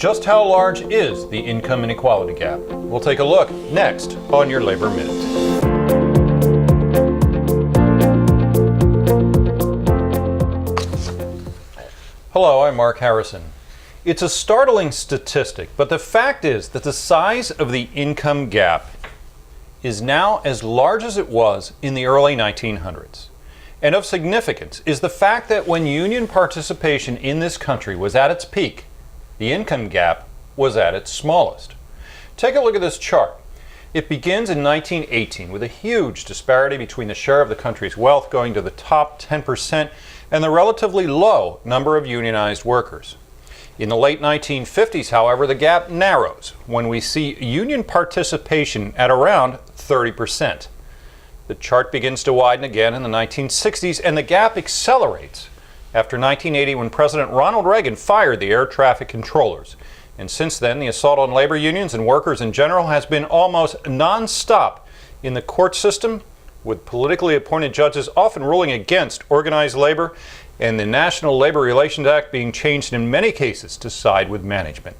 Just how large is the income inequality gap? We'll take a look next on your Labor Minute. Hello, I'm Mark Harrison. It's a startling statistic, but the fact is that the size of the income gap is now as large as it was in the early 1900s. And of significance is the fact that when union participation in this country was at its peak, the income gap was at its smallest. Take a look at this chart. It begins in 1918 with a huge disparity between the share of the country's wealth going to the top 10% and the relatively low number of unionized workers. In the late 1950s, however, the gap narrows when we see union participation at around 30%. The chart begins to widen again in the 1960s, and the gap accelerates after 1980 when President Ronald Reagan fired the air traffic controllers. And since then, the assault on labor unions and workers in general has been almost non-stop in the court system, with politically appointed judges often ruling against organized labor and the National Labor Relations Act being changed in many cases to side with management.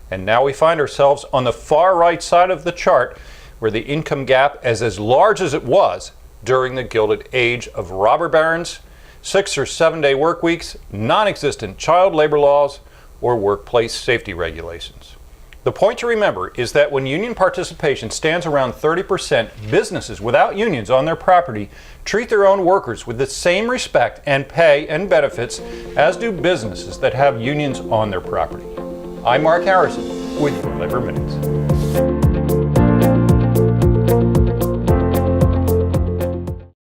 And now we find ourselves on the far right side of the chart, where the income gap is as large as it was during the Gilded Age of robber barons, 6 or 7 day work weeks, non-existent child labor laws, or workplace safety regulations. The point to remember is that when union participation stands around 30%, businesses without unions on their property treat their own workers with the same respect and pay and benefits as do businesses that have unions on their property. I'm Mark Harrison with your Labor Minutes.